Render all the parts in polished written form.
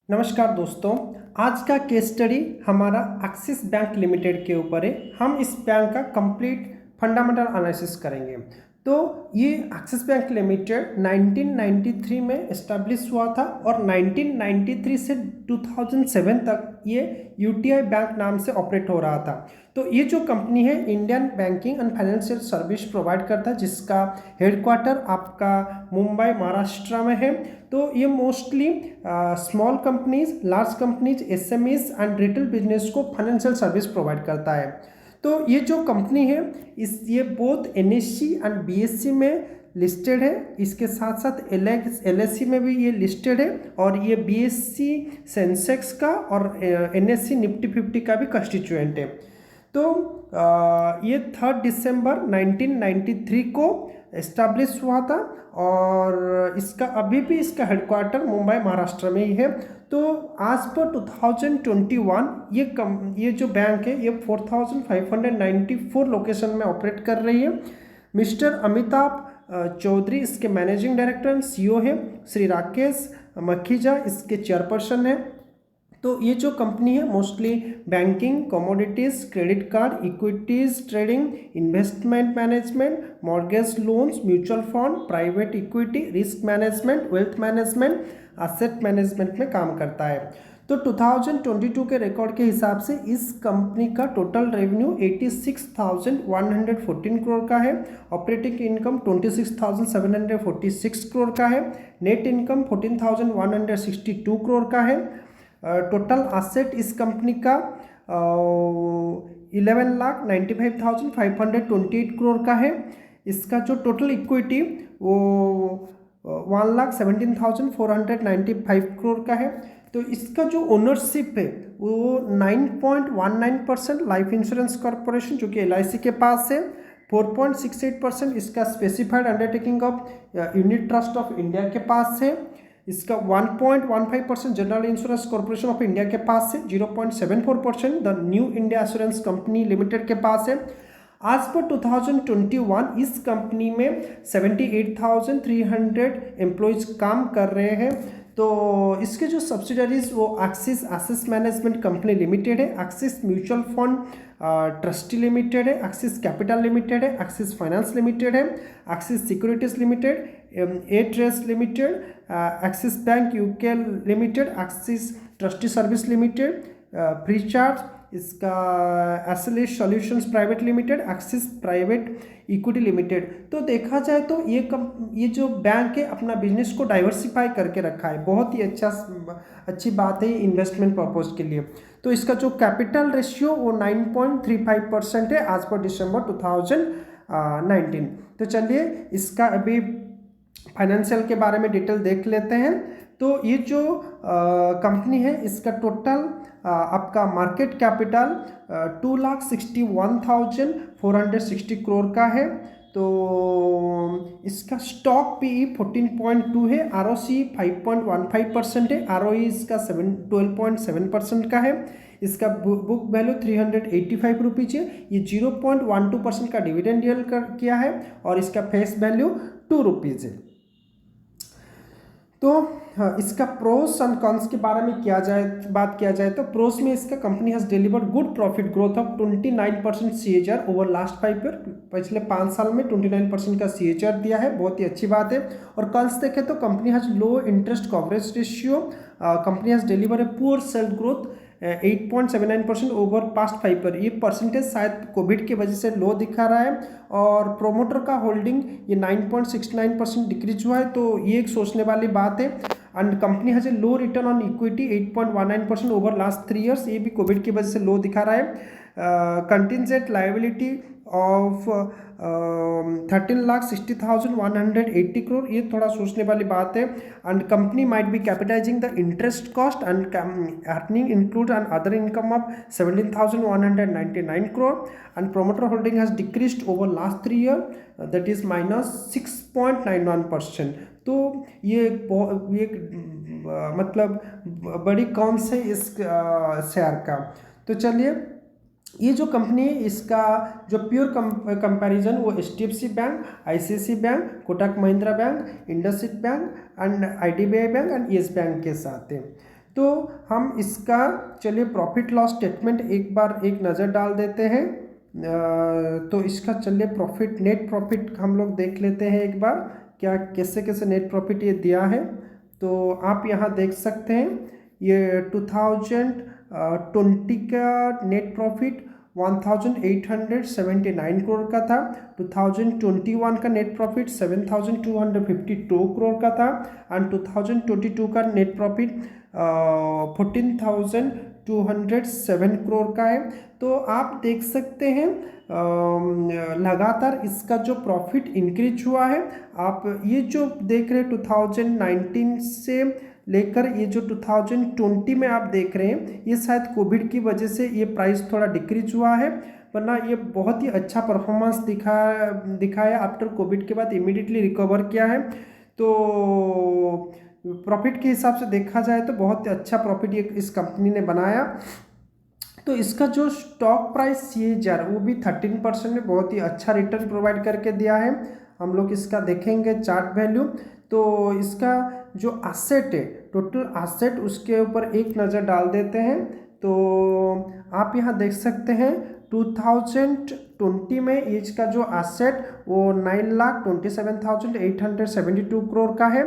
नमस्कार दोस्तों। आज का केस स्टडी हमारा एक्सिस बैंक लिमिटेड के ऊपर है। हम इस बैंक का कंप्लीट फंडामेंटल एनालिसिस करेंगे। तो ये एक्सिस बैंक लिमिटेड 1993 में इस्टेब्लिश हुआ था और 1993 से 2007 तक ये यूटीआई बैंक नाम से ऑपरेट हो रहा था। तो ये जो कंपनी है Indian banking and financial service provide करता है, जिसका हेडक्वार्टर आपका मुंबई महाराष्ट्र में है। तो ये mostly small companies, large companies, SMEs and retail business को फाइनेंशियल सर्विस प्रोवाइड करता है। तो ये जो कंपनी है ये बोथ एनएससी एंड बीएससी में लिस्टेड है। इसके साथ साथ एलएससी में भी ये लिस्टेड है और ये बीएससी सेंसेक्स का और एनएससी निफ्टी 50 का भी कंस्टिट्यूएंट है। तो ये 3 दिसंबर 1993 को इस्टेब्लिश हुआ था और इसका अभी भी इसका हेडक्वार्टर मुंबई महाराष्ट्र में ही है। तो आज पर 2021 ये जो बैंक है ये 4594 लोकेशन में ऑपरेट कर रही है। मिस्टर अमिताभ चौधरी इसके मैनेजिंग डायरेक्टर एंड सीईओ है। श्री राकेश मखीजा इसके चेयरपर्सन है। तो ये जो कंपनी है mostly banking, commodities, credit card, equities trading, investment management, mortgage loans, mutual fund, private equity, risk management, wealth management, asset management में काम करता है। तो 2022 के रिकॉर्ड के हिसाब से इस कंपनी का टोटल रेवेन्यू 86,114 करोड़ का है। ऑपरेटिंग इनकम 26,746 करोड़ का है। नेट इनकम 14,162 करोड़ का है। टोटल एसेट इस कंपनी का 11,95,528 करोड़ का है। इसका जो टोटल इक्विटी वो 1,17,495 करोड़ का है। तो इसका जो ओनरशिप है वो 9.19% लाइफ इंश्योरेंस कॉर्पोरेशन जो कि LIC के पास है। 4.68% इसका specified undertaking of unit trust of India के पास है। इसका 1.15% general insurance corporation of India के पास है। 0.74% the new India assurance company limited के पास है। आज पर 2021 इस कंपनी में 78,300 एम्प्लॉयज काम कर रहे हैं। तो इसके जो सब्सिडरीज वो Axis asset management company limited है, Axis mutual fund trustee limited है, एक्सिस कैपिटल लिमिटेड है, एक्सिस फाइनेंस लिमिटेड है, Axis securities limited, A TReDS limited, Axis bank UK limited, Axis trustee service limited, Freecharge, इसका SLS solutions private limited, Axis private equity limited. तो देखा जाए तो ये जो बैंक है अपना बिजनेस को डाइवर्सिफाई करके रखा है। बहुत ही अच्छी बात है इन्वेस्टमेंट पर्पज के लिए। तो इसका जो कैपिटल रेशियो वो 9.35% है आज पर दिसंबर 2019। तो चलिए इसका अभी फाइनेंशियल के बारे में डिटेल देख लेते हैं। तो ये जो कंपनी है इसका टोटल आपका मार्केट कैपिटल 2,61,460 करोड़ का है। तो इसका स्टॉक PE 14.2 है, ROC 5.15% है, ROE इसका 12.7% का है। इसका बुक वैल्यू 385 रुपीज़ है। ये 0.12% का डिविडेंड यील्ड किया है और इसका फेस वैल्यू 2 रुपीज़ है। तो इसका प्रोस एंड कॉन्स के बारे में बात किया जाए तो प्रोस में इसका company has delivered good profit growth of 29% CAGR over last 5 year. पिछले 5 साल में 29% का CAGR दिया है, बहुत ही अच्छी बात है। और कॉन्स देखें तो company has low interest coverage ratio, company has deliver a poor sales growth 8.79% over past 5 year. ये परसेंटेज शायद कोविड की वजह से लो दिखा रहा है। और प्रोमोटर का होल्डिंग ये 9.69% डिक्रीज हुआ है। तो ये एक सोचने वाली बात है। And company has a low return on equity 8.19% over last 3 years. ये भी कोविड की वजह से लो दिखा रहा है। कंटिजेंट लायबिलिटी ऑफ 13,60,180 करोड़, ये थोड़ा सोचने वाली बात है। And company might be capitalising the interest cost and earning include and other income of 17,199 crore. And promoter holding has decreased over last 3 year, that is -6.91%। तो ये मतलब बड़ी कौन से इस शेयर का। तो चलिए ये जो कंपनी है इसका जो प्योर कंपैरिजन वो HDFC bank, ICICI bank, Kotak Mahindra bank, IndusInd bank and IDBI bank and yes bank के साथ है। तो हम इसका चलिए प्रॉफिट लॉस स्टेटमेंट एक बार एक नज़र डाल देते हैं। तो इसका चलिए प्रॉफिट नेट प्रॉफिट हम लोग देख लेते हैं एक बार, क्या कैसे कैसे नेट प्रॉफिट ये दिया है। तो आप यहाँ देख सकते हैं ये 2020 का नेट प्रॉफिट 1879 करोड़ का था। 2021 का नेट प्रॉफिट 7252 करोड़ का था एंड 2022 का नेट प्रॉफिट 14,207 करोड़ का है। तो आप देख सकते हैं लगातार इसका जो प्रॉफिट इंक्रीज हुआ है। आप ये जो देख रहे हैं 2019 से लेकर ये जो 2020 में आप देख रहे हैं, ये शायद कोविड की वजह से ये प्राइस थोड़ा डिक्रीज हुआ है, वरना ये बहुत ही अच्छा परफॉर्मेंस दिखाया आफ्टर कोविड के बाद इमीडिएटली रिकवर किया है। तो प्रॉफिट के हिसाब से देखा जाए तो बहुत अच्छा प्रॉफिट ये इस कंपनी ने बनाया। तो इसका जो स्टॉक प्राइस CAGR वो भी 13% में बहुत ही अच्छा रिटर्न प्रोवाइड करके दिया है। हम लोग इसका देखेंगे चार्ट वैल्यू, तो इसका जो एसेट है टोटल एसेट उसके ऊपर एक नज़र डाल देते हैं। तो आप यहाँ देख सकते हैं 2020 में इसका जो एसेट वो 9,27,872 करोड़ का है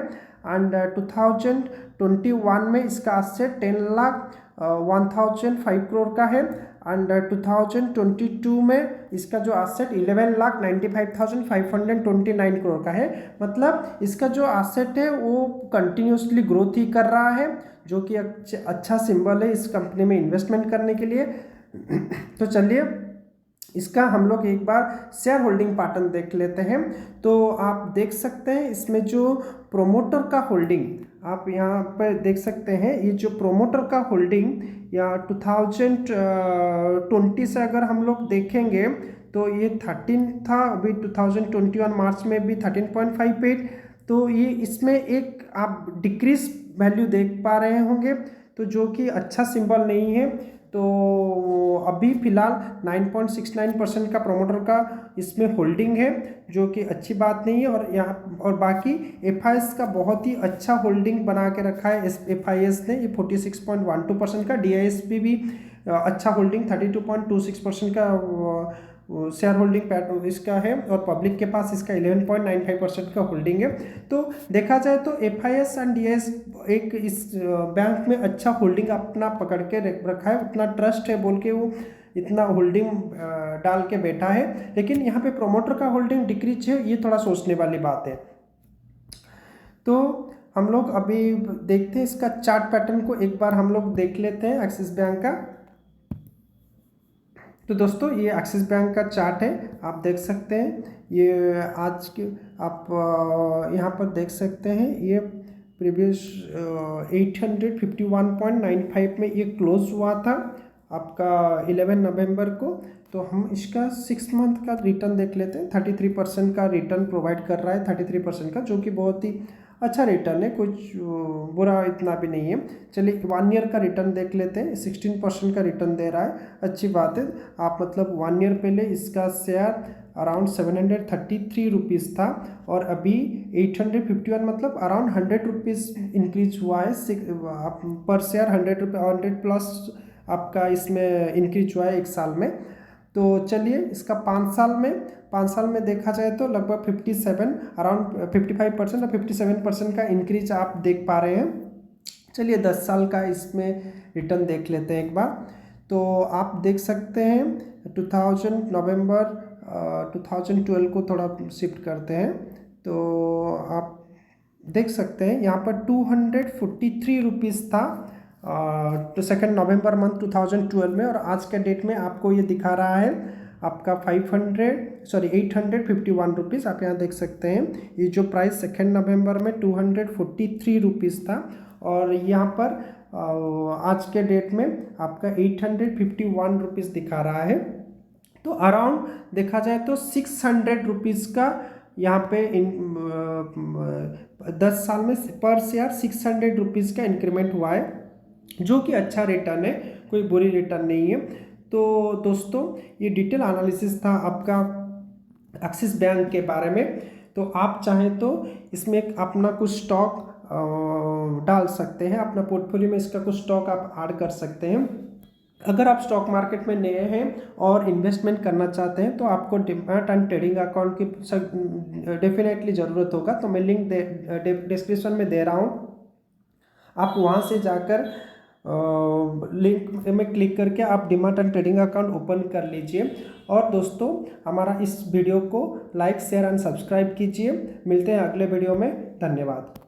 एंड 2021 में इसका एसेट 10,01,005 करोड़ का है एंड 2022 में इसका जो एसेट 11,95,529 करोड़ का है। मतलब इसका जो एसेट है वो कंटिन्यूसली ग्रोथ ही कर रहा है, जो कि अच्छा सिंबल है इस कंपनी में इन्वेस्टमेंट करने के लिए। तो चलिए इसका हम लोग एक बार शेयर होल्डिंग पैटर्न देख लेते हैं। तो आप देख सकते हैं इसमें जो प्रोमोटर का होल्डिंग आप यहाँ पर देख सकते हैं, ये जो प्रोमोटर का होल्डिंग या 2020 से अगर हम लोग देखेंगे तो ये 13 था, अभी 2021 मार्च में भी 13.58। तो ये इसमें एक आप डिक्रीज वैल्यू देख पा रहे होंगे, तो जो कि अच्छा सिंबल नहीं है। तो अभी फ़िलहाल 9.69% का प्रोमोटर का इसमें होल्डिंग है, जो कि अच्छी बात नहीं है। और यहाँ और बाकी FIS का बहुत ही अच्छा होल्डिंग बना के रखा है FIS ने, ये 46.12% का। DISP भी अच्छा होल्डिंग 32.26% का शेयर होल्डिंग पैटर्न इसका है और पब्लिक के पास इसका 11.95% का होल्डिंग है। तो देखा जाए तो FIS एंड DIS एक इस बैंक में अच्छा होल्डिंग अपना पकड़ के रखा है, उतना ट्रस्ट है बोल के वो इतना होल्डिंग डाल के बैठा है। लेकिन यहाँ पे प्रोमोटर का होल्डिंग डिक्रीज है, ये थोड़ा सोचने वाली बात है। तो हम लोग अभी देखते हैं इसका चार्ट पैटर्न को एक बार हम लोग देख लेते हैं एक्सिस बैंक का। तो दोस्तों ये एक्सिस बैंक का चार्ट है, आप देख सकते हैं। ये आज के आप यहाँ पर देख सकते हैं, ये प्रीवियस 851.95 में ये क्लोज हुआ था आपका 11 नवंबर को। तो हम इसका 6 मंथ का रिटर्न देख लेते हैं। 33% का रिटर्न प्रोवाइड कर रहा है, 33% का, जो कि बहुत ही अच्छा रिटर्न है, कुछ बुरा इतना भी नहीं है। चलिए 1 ईयर का रिटर्न देख लेते हैं। 16% का रिटर्न दे रहा है, अच्छी बात है। आप मतलब 1 ईयर पहले इसका शेयर अराउंड 733 रुपीज़ था और अभी 851, मतलब अराउंड 100 रुपीज़ इंक्रीज हुआ है। पर शेयर 100 प्लस आपका इसमें इंक्रीज हुआ है 1 साल में। तो चलिए इसका 5 साल में देखा जाए तो लगभग 57 अराउंड 55% और 57% का इंक्रीज आप देख पा रहे हैं। चलिए 10 साल का इसमें रिटर्न देख लेते हैं एक बार। तो आप देख सकते हैं 2012 को थोड़ा शिफ्ट करते हैं, तो आप देख सकते हैं यहाँ पर 243 रुपीज़ था तो 2 नवंबर मंथ 2012 में, और आज के डेट में आपको ये दिखा रहा है आपका 851 रुपीज़। आप यहाँ देख सकते हैं ये जो प्राइस 2 नवंबर में 243 रुपीज़ था, और यहाँ पर आज के डेट में आपका 851 रुपीज़ दिखा रहा है। तो अराउंड देखा जाए तो 600 रुपीज़ का यहाँ पे 10 साल में पर शेयर 600 रुपीज़ का इंक्रीमेंट हुआ है, जो कि अच्छा रिटर्न है, कोई बुरी रिटर्न नहीं है। तो दोस्तों ये डिटेल एनालिसिस था आपका एक्सिस बैंक के बारे में। तो आप चाहें तो इसमें अपना कुछ स्टॉक डाल सकते हैं अपना पोर्टफोलियो में। इसका कुछ स्टॉक आप ऐड कर सकते हैं। अगर आप स्टॉक मार्केट में नए हैं और इन्वेस्टमेंट करना चाहते हैं तो आपको डिमैट एंड ट्रेडिंग अकाउंट की डेफिनेटली ज़रूरत होगा। तो मैं लिंक डिस्क्रिप्शन में दे रहा हूँ, आप वहाँ से जाकर लिंक में क्लिक करके आप demat and trading account open कर लीजिए। और दोस्तों, हमारा इस वीडियो को लाइक शेयर एंड सब्सक्राइब कीजिए। मिलते हैं अगले वीडियो में। धन्यवाद।